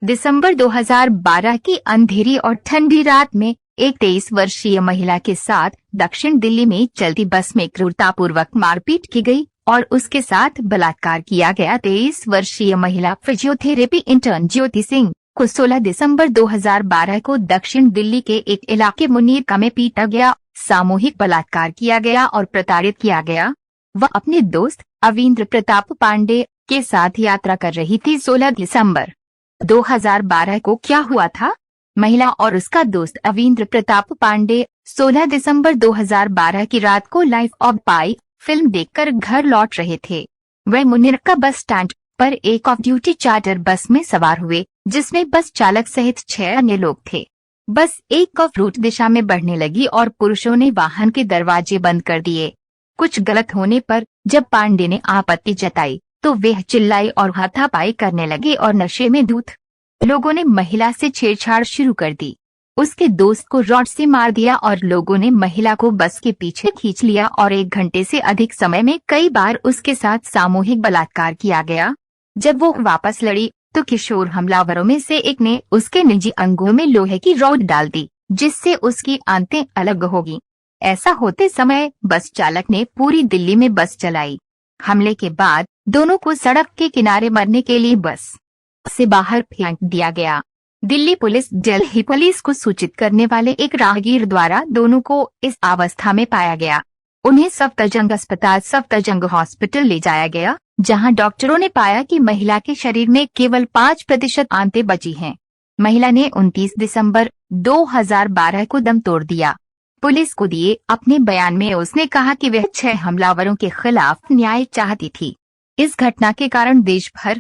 दिसंबर 2012 की अंधेरी और ठंडी रात में एक 23 वर्षीय महिला के साथ दक्षिण दिल्ली में चलती बस में क्रूरतापूर्वक मारपीट की गई और उसके साथ बलात्कार किया गया। 23 वर्षीय महिला फिजियोथेरेपी इंटर्न ज्योति सिंह को 16 दिसंबर 2012 को दक्षिण दिल्ली के एक इलाके मुनीरका में पीटा गया, सामूहिक बलात्कार किया गया और प्रताड़ित किया गया। वह अपने दोस्त अविंद्र प्रताप पांडे के साथ यात्रा कर रही थी। 16 दिसंबर 2012 को क्या हुआ था? महिला और उसका दोस्त अविंद्र प्रताप पांडे 16 दिसंबर 2012 की रात को लाइफ ऑफ पाई फिल्म देखकर घर लौट रहे थे। वे मुनीरका बस स्टैंड पर एक ऑफ ड्यूटी चार्टर बस में सवार हुए, जिसमें बस चालक सहित 6 अन्य लोग थे। बस एक ऑफ रूट दिशा में बढ़ने लगी और पुरुषों ने वाहन के दरवाजे बंद कर दिए। कुछ गलत होने पर जब पांडे ने आपत्ति जताई तो वे चिल्लाई और हाथापाई करने लगे और नशे में धुत लोगों ने महिला से छेड़छाड़ शुरू कर दी। उसके दोस्त को रॉड से मार दिया और लोगों ने महिला को बस के पीछे खींच लिया और 1 घंटे से अधिक समय में कई बार उसके साथ सामूहिक बलात्कार किया गया। जब वो वापस लड़ी तो किशोर हमलावरों में से एक ने उसके निजी अंगों में लोहे की रॉड डाल दी, जिससे उसकी आंतें अलग हो गईं। ऐसा होते समय बस चालक ने पूरी दिल्ली में बस चलाई। हमले के बाद दोनों को सड़क के किनारे मरने के लिए बस से बाहर फेंक दिया गया। दिल्ली पुलिस को सूचित करने वाले एक राहगीर द्वारा दोनों को इस अवस्था में पाया गया। उन्हें सफदरजंग हॉस्पिटल ले जाया गया, जहां डॉक्टरों ने पाया कि महिला के शरीर में केवल 5% आंतें बची हैं। महिला ने 29 दिसंबर 2012 को दम तोड़ दिया। पुलिस को दिए अपने बयान में उसने कहा कि वह 6 हमलावरों के खिलाफ न्याय चाहती थी। इस घटना के कारण देश भर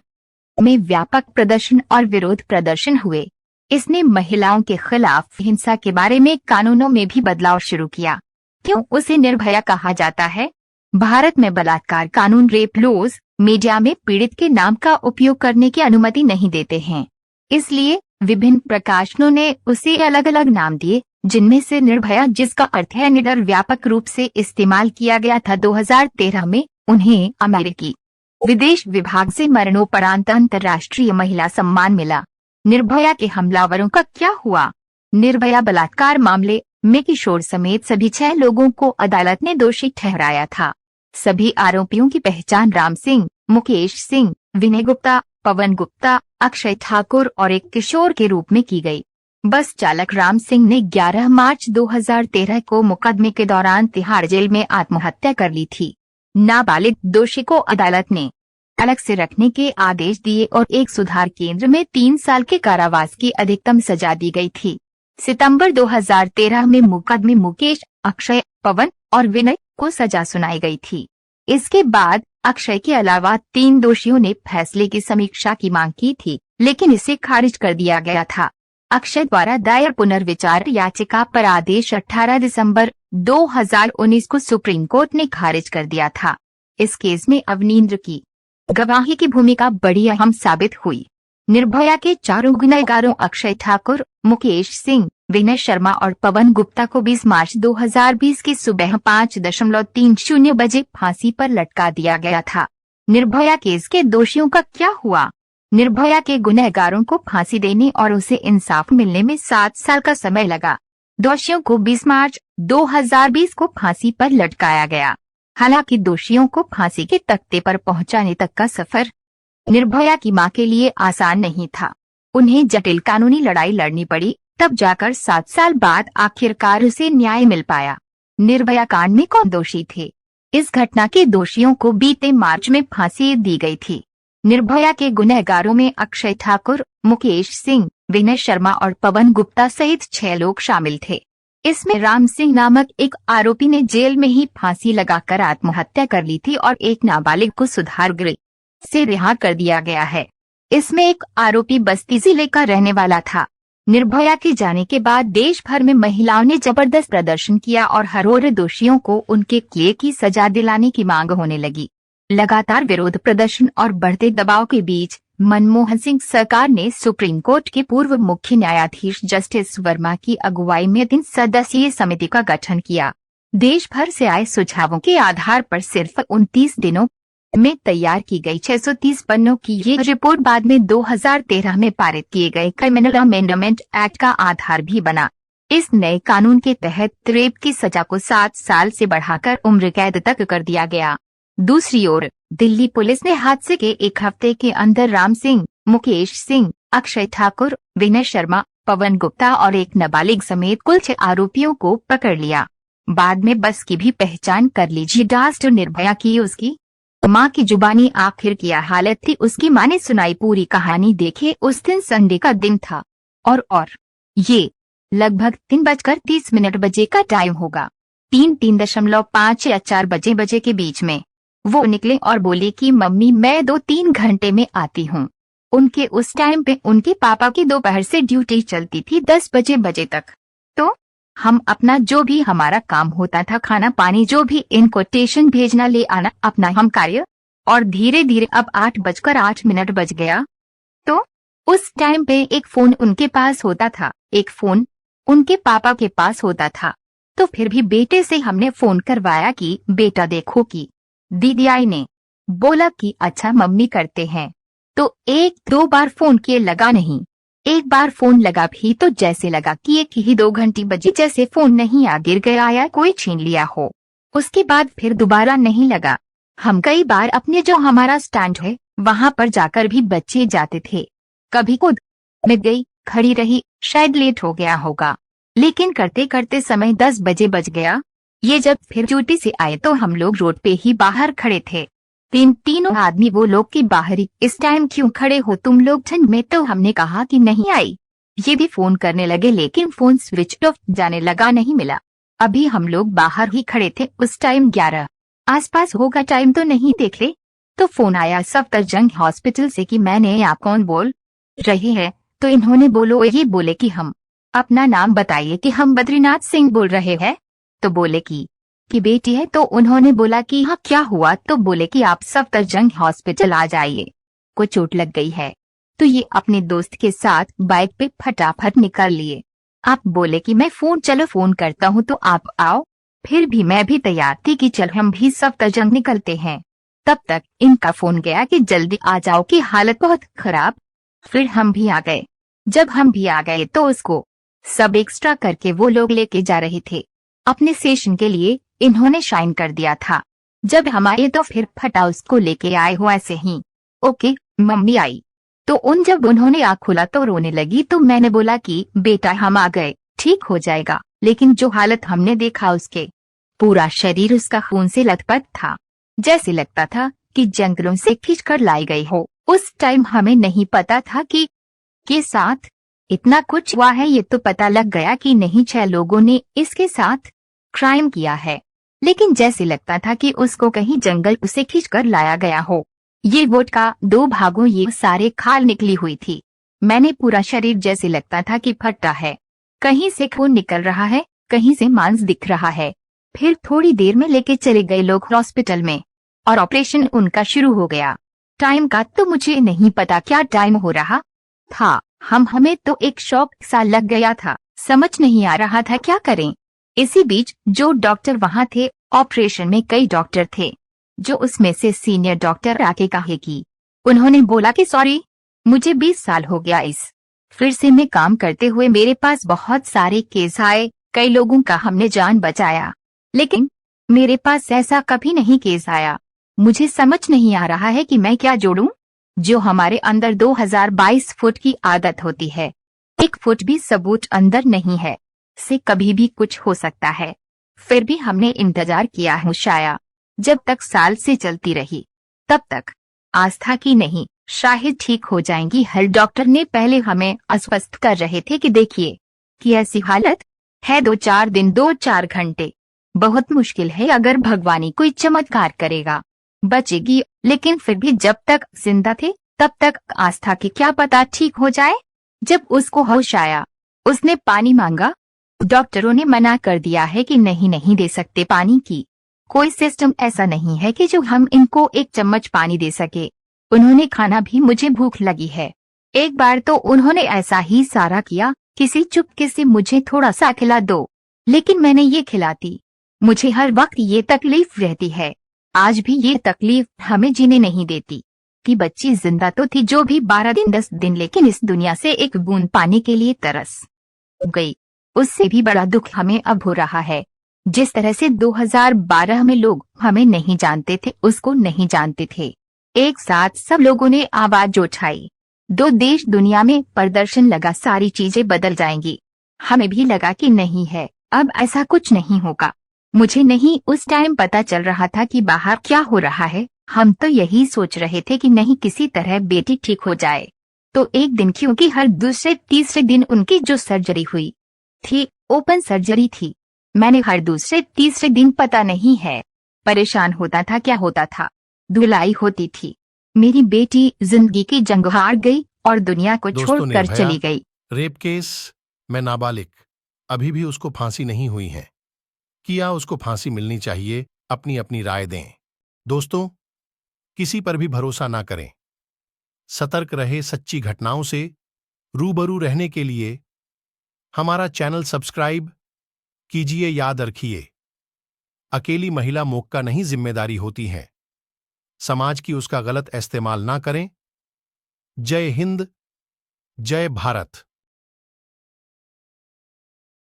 में व्यापक प्रदर्शन और विरोध प्रदर्शन हुए। इसने महिलाओं के खिलाफ हिंसा के बारे में कानूनों में भी बदलाव शुरू किया। क्यों उसे निर्भया कहा जाता है? भारत में बलात्कार कानून रेप लॉज मीडिया में पीड़ित के नाम का उपयोग करने की अनुमति नहीं देते हैं। इसलिए विभिन्न प्रकाशनों ने उसे अलग अलग नाम दिए, जिनमें से निर्भया, जिसका अर्थ है निडर, व्यापक रूप से इस्तेमाल किया गया था। 2013 में उन्हें अमेरिकी विदेश विभाग से मरणोपरांत अंतर्राष्ट्रीय महिला सम्मान मिला। निर्भया के हमलावरों का क्या हुआ? निर्भया बलात्कार मामले में किशोर समेत सभी 6 लोगों को अदालत ने दोषी ठहराया था। सभी आरोपियों की पहचान राम सिंह, मुकेश सिंह, विनय गुप्ता, पवन गुप्ता, अक्षय ठाकुर और एक किशोर के रूप में की गई। बस चालक राम सिंह ने 11 मार्च 2013 को मुकदमे के दौरान तिहाड़ जेल में आत्महत्या कर ली थी। नाबालिग दोषी को अदालत ने अलग से रखने के आदेश दिए और एक सुधार केंद्र में 3 साल के कारावास की अधिकतम सजा दी गई थी। सितंबर 2013 में मुकदमे मुकेश, अक्षय, पवन और विनय को सजा सुनाई गई थी। इसके बाद अक्षय के अलावा 3 दोषियों ने फैसले की समीक्षा की मांग की थी, लेकिन इसे खारिज कर दिया गया था। अक्षय द्वारा दायर पुनर्विचार याचिका पर आदेश 18 दिसंबर 2019 को सुप्रीम कोर्ट ने खारिज कर दिया था। इस केस में अविंद्र की गवाही की भूमिका बड़ी अहम साबित हुई। निर्भया के 4 गुनहगारों अक्षय ठाकुर, मुकेश सिंह, विनय शर्मा और पवन गुप्ता को 20 मार्च 2020 की सुबह 5:30 बजे फांसी पर लटका दिया गया था। निर्भया केस के दोषियों का क्या हुआ? निर्भया के गुनहगारों को फांसी देने और उसे इंसाफ मिलने में 7 साल का समय लगा। दोषियों को 20 मार्च 2020 को फांसी पर लटकाया गया। हालांकि दोषियों को फांसी के तख्ते पर पहुंचाने तक का सफर निर्भया की मां के लिए आसान नहीं था। उन्हें जटिल कानूनी लड़ाई लड़नी पड़ी, तब जाकर 7 साल बाद आखिरकार उसे न्याय मिल पाया। निर्भया कांड में कौन दोषी थे? इस घटना के दोषियों को बीते मार्च में फांसी दी गई थी। निर्भया के गुनहगारों में अक्षय ठाकुर, मुकेश सिंह, विनय शर्मा और पवन गुप्ता सहित 6 लोग शामिल थे। इसमें राम सिंह नामक एक आरोपी ने जेल में ही फांसी लगाकर आत्महत्या कर ली थी और एक नाबालिग को सुधार गृह से रिहा कर दिया गया है। इसमें एक आरोपी बस्ती जिले का रहने वाला था। निर्भया के जाने के बाद देश भर में महिलाओं ने जबरदस्त प्रदर्शन किया और हर ओर दोषियों को उनके किए की सजा दिलाने की मांग होने लगी। लगातार विरोध प्रदर्शन और बढ़ते दबाव के बीच मनमोहन सिंह सरकार ने सुप्रीम कोर्ट के पूर्व मुख्य न्यायाधीश जस्टिस वर्मा की अगुवाई में 3 सदस्यीय समिति का गठन किया। देश भर से आए सुझावों के आधार पर सिर्फ 29 दिनों में तैयार की गई 630 पन्नों की ये रिपोर्ट बाद में 2013 में पारित किए गए क्रिमिनल अमेंडमेंट एक्ट का आधार भी बना। इस नए कानून के तहत रेप की सजा को 7 साल से बढ़ाकर उम्र कैद तक कर दिया गया। दूसरी ओर दिल्ली पुलिस ने हादसे के एक हफ्ते के अंदर राम सिंह, मुकेश सिंह, अक्षय ठाकुर, विनय शर्मा, पवन गुप्ता और एक नाबालिग समेत कुल 6 आरोपियों को पकड़ लिया। बाद में बस की भी पहचान कर लीजिए। डास्टर निर्भया की उसकी माँ की जुबानी आखिर क्या हालत थी उसकी माँ ने सुनाई पूरी कहानी। देखे उस दिन संडे का दिन था और ये लगभग 3:30 बजे का टाइम होगा। 3:05 या 4 बजे के बीच में वो निकले और बोले कि मम्मी मैं 2-3 घंटे में आती हूँ। उनके उस टाइम पे उनके पापा की दोपहर से ड्यूटी चलती थी 10 बजे तक। तो हम अपना जो भी हमारा काम होता था, खाना पानी जो भी, इनकोटेशन भेजना, ले आना, अपना हम कार्य, और धीरे धीरे अब 8:08 बज गया। तो उस टाइम पे एक फोन उनके पास होता था, एक फोन उनके पापा के पास होता था। तो फिर भी बेटे से हमने फोन करवाया कि बेटा देखो कि दीदी आई ने बोला कि अच्छा मम्मी करते हैं। तो 1-2 बार फोन किए, लगा नहीं। एक बार फोन लगा भी तो जैसे लगा कि 1 ही 2 घंटे बजी, जैसे फोन नहीं आ गिर गया या कोई छीन लिया हो। उसके बाद फिर दोबारा नहीं लगा। हम कई बार अपने जो हमारा स्टैंड है वहां पर जाकर भी बच्चे जाते थे। कभी कूद में गई, खड़ी रही, शायद लेट हो गया होगा, लेकिन करते करते समय 10 बजे बज गया। ये जब फिर ड्यूटी से आए तो हम लोग रोड पे ही बाहर खड़े थे। तीनों आदमी वो लोग की बाहरी, इस टाइम क्यों खड़े हो तुम लोग ठंड में? तो हमने कहा कि नहीं आई। ये भी फोन करने लगे लेकिन फोन स्विच ऑफ जाने लगा, नहीं मिला। अभी हम लोग बाहर ही खड़े थे, उस टाइम 11 आसपास होगा, टाइम तो नहीं देख ले। तो फोन आया सफदरजंग हॉस्पिटल से कि मैंने, आप कौन बोल रहे हैं? तो इन्होंने बोलो, ये बोले कि हम अपना नाम बताइए कि हम बद्रीनाथ सिंह बोल रहे हैं। तो बोले कि बेटी है। तो उन्होंने बोला कि हाँ क्या हुआ? तो बोले कि आप सफदरजंग हॉस्पिटल आ जाइए, को चोट लग गई है। तो ये अपने दोस्त के साथ बाइक पे फटाफट निकल लिए। आप बोले कि मैं चलो फोन करता हूँ तो आप आओ। फिर भी मैं भी तैयार थी कि चल हम भी सफदरजंग निकलते हैं। तब तक इनका फोन गया कि जल्दी आ जाओ कि हालत बहुत खराब। फिर हम भी आ गए। जब हम भी आ गए तो उसको सब एक्स्ट्रा करके वो लोग लेके जा रहे थे अपने सेशन के लिए। इन्होंने शाइन कर दिया था। जब हम आए तो फिर फटा उसको लेके आए हो ऐसे ही। ओके मम्मी आई तो जब उन्होंने आँख खोला तो रोने लगी। तो मैंने बोला कि बेटा हम आ गए, ठीक हो जाएगा। लेकिन जो हालत हमने देखा, उसके पूरा शरीर उसका खून से लथपथ था, जैसे लगता था कि जंगलों से खींचकर लाई गई हो। उस टाइम हमें नहीं पता था कि के साथ इतना कुछ हुआ है। ये तो पता लग गया कि नहीं, 6 लोगों ने इसके साथ क्राइम किया है, लेकिन जैसे लगता था कि उसको कहीं जंगल से खींचकर लाया गया हो। ये वोडका 2 भागों, ये सारे खाल निकली हुई थी। मैंने पूरा शरीर जैसे लगता था कि फटा है, कहीं से खून निकल रहा है, कहीं से मांस दिख रहा है। फिर थोड़ी देर में लेके चले गए लोग हॉस्पिटल में और ऑपरेशन उनका शुरू हो गया। टाइम का तो मुझे नहीं पता क्या टाइम हो रहा था। हमें तो एक शॉक सा लग गया था, समझ नहीं आ रहा था क्या करें। इसी बीच जो डॉक्टर वहां थे, ऑपरेशन में कई डॉक्टर थे, जो उसमें से सीनियर डॉक्टर आके कहे कि उन्होंने बोला कि सॉरी, मुझे 20 साल हो गया इस फिर से में काम करते हुए, मेरे पास बहुत सारे केस आए, कई लोगों का हमने जान बचाया, लेकिन मेरे पास ऐसा कभी नहीं केस आया। मुझे समझ नहीं आ रहा है कि मैं क्या जोड़ूं। जो हमारे अंदर 2022 फुट की आदत होती है, 1 फुट भी सबूत अंदर नहीं है, से कभी भी कुछ हो सकता है। फिर भी हमने इंतजार किया है शाया, जब तक साल से चलती रही तब तक आस्था की नहीं, शायद ठीक हो जाएंगी। हर डॉक्टर ने पहले हमें आश्वस्त कर रहे थे कि देखिए कि ऐसी हालत है, 2-4 दिन 2-4 घंटे बहुत मुश्किल है, अगर भगवानी कोई चमत्कार करेगा बचेगी। लेकिन फिर भी जब तक जिंदा थे तब तक आस्था की क्या पता ठीक हो जाए। जब उसको होश आया, उसने पानी मांगा। डॉक्टरों ने मना कर दिया है कि नहीं दे सकते पानी की, कोई सिस्टम ऐसा नहीं है कि जो हम इनको 1 चम्मच पानी दे सके। उन्होंने खाना भी, मुझे भूख लगी है। एक बार तो उन्होंने ऐसा ही सारा किया, किसी चुपके से मुझे थोड़ा सा खिला दो, लेकिन मैंने ये खिलाती। मुझे हर वक्त ये तकलीफ रहती है, आज भी ये तकलीफ हमें जीने नहीं देती कि बच्ची जिंदा तो थी जो भी 12 दिन 10 दिन, लेकिन इस दुनिया से एक बूंद पानी के लिए तरस गई। उससे भी बड़ा दुख हमें अब हो रहा है। जिस तरह से 2012 में लोग हमें नहीं जानते थे, उसको नहीं जानते थे, एक साथ सब लोगों ने आवाज उठाई। 2 देश दुनिया में प्रदर्शन लगा, सारी चीजें बदल जाएंगी। हमें भी लगा कि नहीं है, अब ऐसा कुछ नहीं होगा। मुझे नहीं उस टाइम पता चल रहा था कि बाहर क्या हो रहा है। हम तो यही सोच रहे थे कि नहीं किसी तरह बेटी ठीक हो जाए। तो एक दिन, क्योंकि हर दूसरे तीसरे दिन उनकी जो सर्जरी हुई थी ओपन सर्जरी थी, मैंने हर दूसरे तीसरे दिन पता नहीं है परेशान होता था। क्या होता था? धुलाई होती थी। मेरी बेटी जिंदगी की जंग हार गई और दुनिया को दोस्तों, छोड़कर निर्भया चली गई। रेप केस में नाबालिग, अभी भी उसको फांसी नहीं हुई है। क्या उसको फांसी मिलनी चाहिए? अपनी अपनी राय दें। दोस्तों, किसी पर भी भरोसा ना करें। सतर्क रहे। सच्ची घटनाओं से रूबरू रहने के लिए हमारा चैनल सब्सक्राइब कीजिए। याद रखिए, अकेली महिला मौका नहीं जिम्मेदारी होती है। समाज की उसका गलत इस्तेमाल ना करें। जय हिंद, जय भारत।